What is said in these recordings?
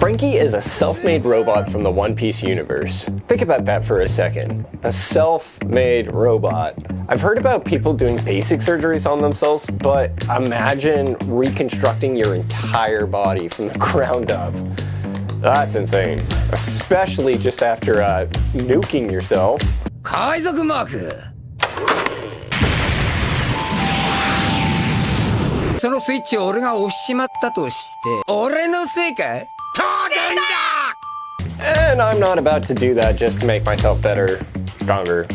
Franky is a self-made robot from the One Piece universe. Think about that for a second. A self-made robot. I've heard about people doing basic surgeries on themselves, but imagine reconstructing your entire body from the ground up. That's insane. Especially just after nuking yourself. 海賊マークそのスイッチを俺が押しちまったとして俺のせいか当然だ And I'm not about to do that just to make myself better, stronger,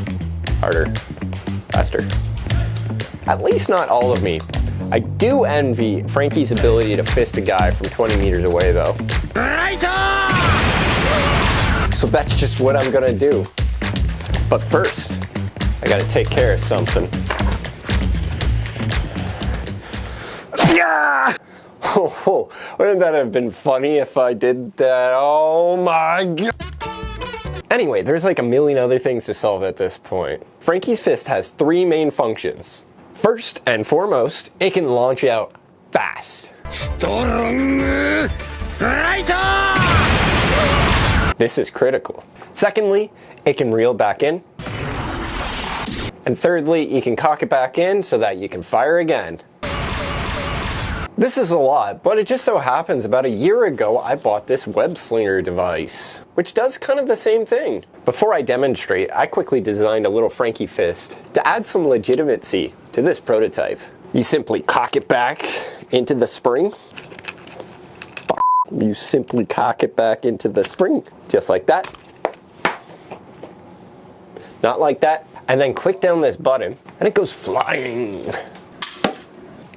harder, faster. At least not all of me. I do envy Franky's ability to fist a guy from 20 meters away though. Right So that's just what I'm gonna do. But first, I gotta take care of something. Yeah! Oh, wouldn't that have been funny if I did that? Oh my god! Anyway, there's like a million other things to solve at this point. Franky's fist has three main functions. First and foremost, it can launch out fast. Strong right This is critical. Secondly, it can reel back in. And thirdly, you can cock it back in so that you can fire again. This is a lot, but it just so happens about a year ago I bought this web slinger device, which does kind of the same thing. Before I demonstrate, I quickly designed a little Franky fist to add some legitimacy to this prototype. You simply cock it back into the spring. You simply cock it back into the spring, just like that. Not like that. And then click down this button, and it goes flying.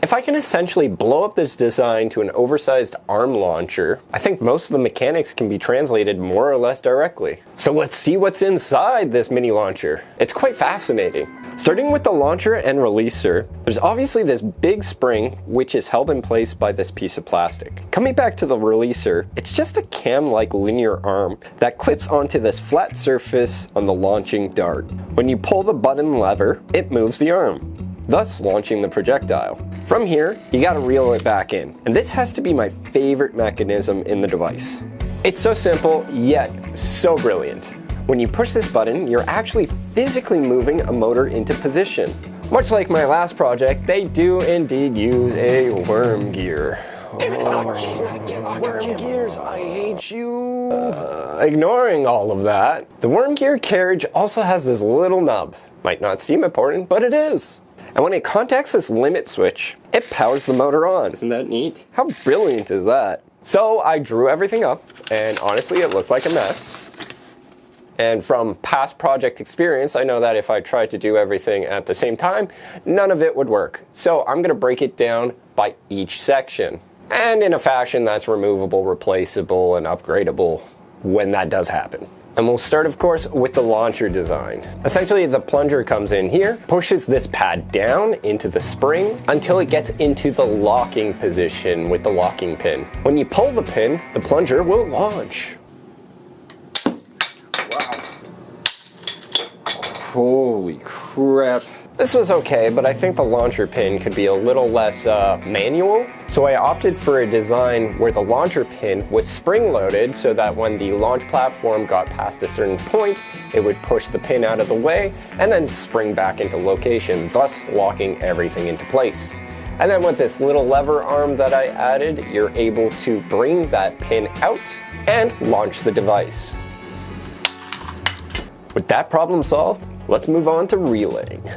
If I can essentially blow up this design to an oversized arm launcher, I think most of the mechanics can be translated more or less directly. So let's see what's inside this mini launcher. It's quite fascinating. Starting with the launcher and releaser, there's obviously this big spring which is held in place by this piece of plastic. Coming back to the releaser, it's just a cam-like linear arm that clips onto this flat surface on the launching dart. When you pull the button lever, it moves the arm, thus launching the projectile. From here, you gotta reel it back in. And this has to be my favorite mechanism in the device. It's so simple, yet so brilliant. When you push this button, you're actually physically moving a motor into position. Much like my last project, they do indeed use a worm gear. Damn it, it's not, she's not getting worm gears, I hate you. Ignoring all of that, the worm gear carriage also has this little nub. Might not seem important, but it is. And when it contacts this limit switch, it powers the motor on. Isn't that neat? How brilliant is that? So I drew everything up, and honestly it looked like a mess. And from past project experience, I know that if I tried to do everything at the same time, none of it would work. So I'm gonna break it down by each section. And in a fashion that's removable, replaceable, and upgradable when that does happen. And we'll start, of course, with the launcher design. Essentially, the plunger comes in here, pushes this pad down into the spring until it gets into the locking position with the locking pin. When you pull the pin, the plunger will launch. Wow. Holy crap. This was okay, but I think the launcher pin could be a little less manual. So I opted for a design where the launcher pin was spring-loaded so that when the launch platform got past a certain point, it would push the pin out of the way and then spring back into location, thus locking everything into place. And then with this little lever arm that I added, you're able to bring that pin out and launch the device. With that problem solved, let's move on to reeling.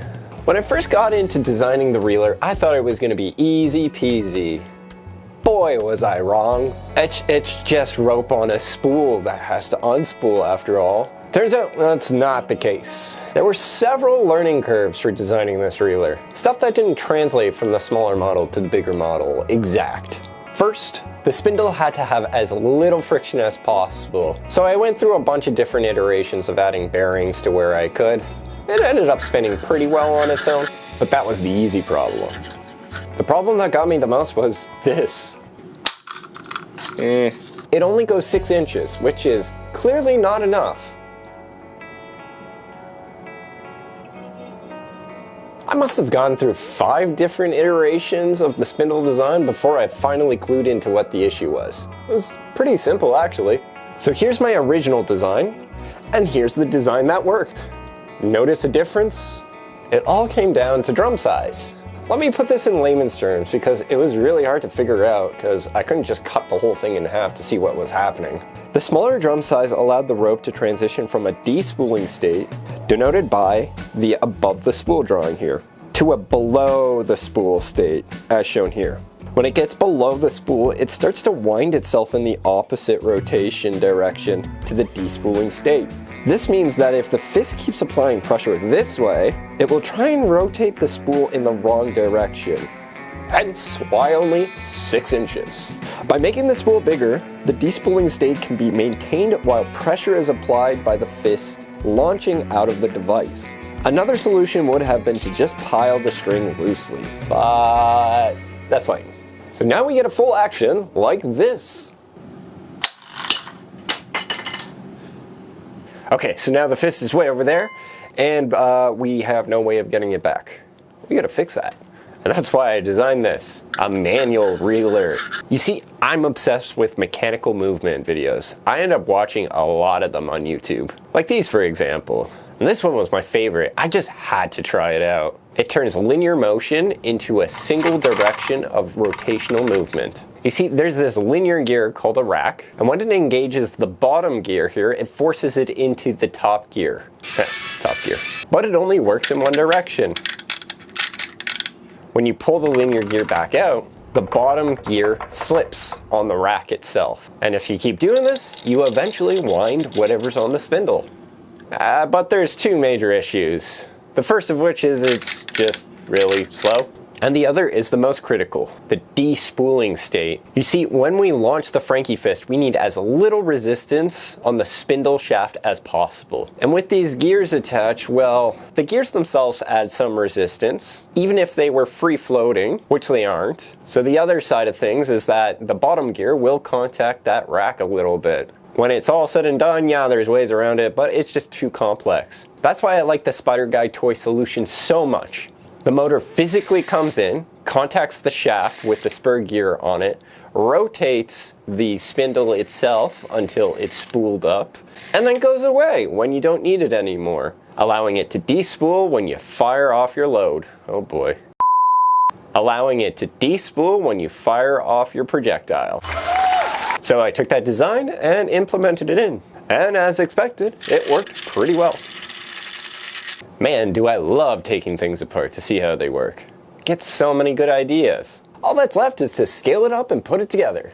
When I first got into designing the reeler, I thought it was going to be easy peasy. Boy, was I wrong. It's just rope on a spool that has to unspool after all. Turns out that's not the case. There were several learning curves for designing this reeler. Stuff that didn't translate from the smaller model to the bigger model exact. First, the spindle had to have as little friction as possible. So I went through a bunch of different iterations of adding bearings to where I could. It ended up spinning pretty well on its own, but that was the easy problem. The problem that got me the most was this. It only goes 6 inches, which is clearly not enough. must have gone through 5 different iterations of the spindle design before I finally clued into what the issue was. It was pretty simple, actually. So here's my original design, and here's the design that worked. Notice a difference? It all came down to drum size. Let me put this in layman's terms because it was really hard to figure out because I couldn't just cut the whole thing in half to see what was happening. The smaller drum size allowed the rope to transition from a despooling state, denoted by the above the spool drawing here, to a below the spool state, as shown here. When it gets below the spool, it starts to wind itself in the opposite rotation direction to the despooling state. This means that if the fist keeps applying pressure this way, it will try and rotate the spool in the wrong direction. Hence why only 6 inches. By making the spool bigger, the despooling state can be maintained while pressure is applied by the fist launching out of the device. Another solution would have been to just pile the string loosely, but that's lame. So now we get a full action like this. Okay, so now the fist is way over there, and we have no way of getting it back. We gotta fix that. And that's why I designed this, a manual reeler. You see, I'm obsessed with mechanical movement videos. I end up watching a lot of them on YouTube. Like these, for example. And this one was my favorite. I just had to try it out. It turns linear motion into a single direction of rotational movement. You see, there's this linear gear called a rack, and when it engages the bottom gear here, it forces it into the top gear. Top gear. But it only works in one direction. When you pull the linear gear back out, the bottom gear slips on the rack itself. And if you keep doing this, you eventually wind whatever's on the spindle. But there's 2 major issues. The first of which is it's just really slow. And the other is the most critical, the despooling state. You see, when we launch the Franky fist, we need as little resistance on the spindle shaft as possible. And with these gears attached, well, the gears themselves add some resistance, even if they were free floating, which they aren't. So the other side of things is that the bottom gear will contact that rack a little bit. When it's all said and done, yeah, there's ways around it, but it's just too complex. That's why I like the Spider Guy toy solution so much. The motor physically comes in, contacts the shaft with the spur gear on it, rotates the spindle itself until it's spooled up, and then goes away when you don't need it anymore, allowing it to despool when you fire off your load. Oh boy. Allowing it to despool when you fire off your projectile. So I took that design and implemented it in. And as expected, it worked pretty well. Man, do I love taking things apart to see how they work. Get so many good ideas. All that's left is to scale it up and put it together.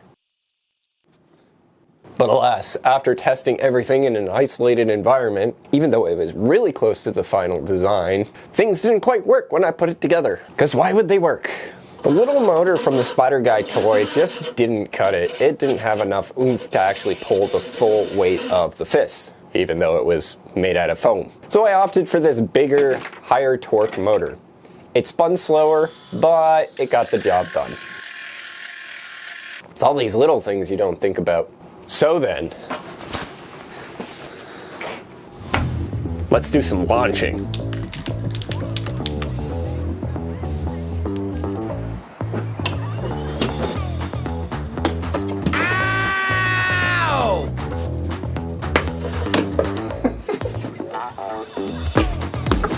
But alas, after testing everything in an isolated environment, even though it was really close to the final design, things didn't quite work when I put it together. Because why would they work? The little motor from the Spider Guy toy just didn't cut it. It didn't have enough oomph to actually pull the full weight of the fist, even though it was made out of foam. So I opted for this bigger, higher torque motor. It spun slower, but it got the job done. It's all these little things you don't think about. So then, let's do some launching.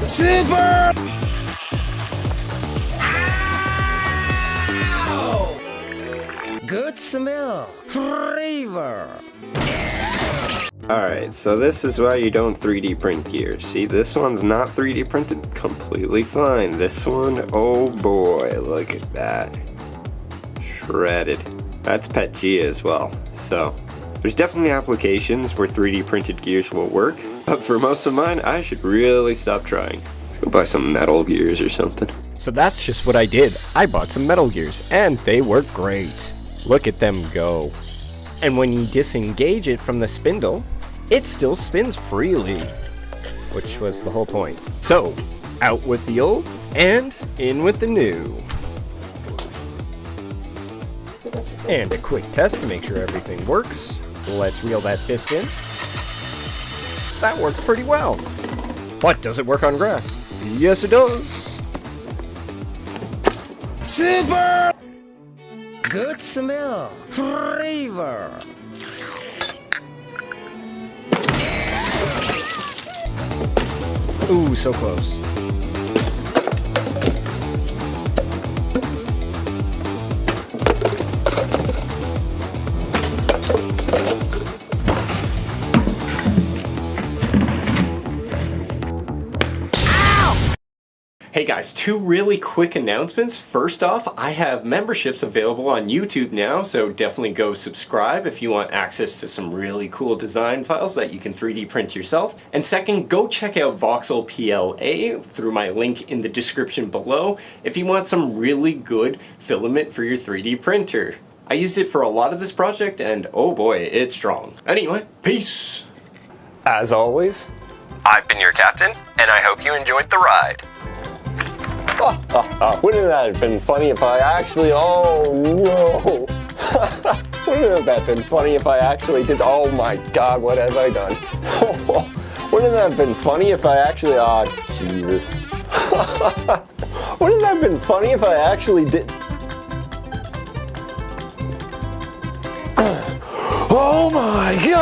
Super! Ow! Good smell. Flavor. Alright, so this is why you don't 3D print gears. See, this one's not 3D printed, completely fine. This one, oh boy, look at that. Shredded. That's PETG as well. So, there's definitely applications where 3D printed gears will work, but for most of mine, I should really stop trying. Let's go buy some metal gears or something. So that's just what I did. I bought some metal gears, and they work great. Look at them go. And when you disengage it from the spindle, it still spins freely, which was the whole point. So, out with the old, and in with the new. And a quick test to make sure everything works. Let's reel that fist in. That worked pretty well. But does it work on grass? Yes, it does. Super good smell, flavor. Ooh, so close. Hey guys, two really quick announcements. First off, I have memberships available on YouTube now, so definitely go subscribe if you want access to some really cool design files that you can 3D print yourself. And second, go check out Voxel PLA through my link in the description below if you want some really good filament for your 3D printer. I used it for a lot of this project and oh boy, it's strong. Anyway, peace! As always, I've been your captain, and I hope you enjoyed the ride. Wouldn't that have been funny if I actually, oh no. Wouldn't that have been funny if I actually did, oh my god, what have I done? Wouldn't that have been funny if I actually, oh Jesus. Wouldn't that have been funny if I actually did? Oh my god!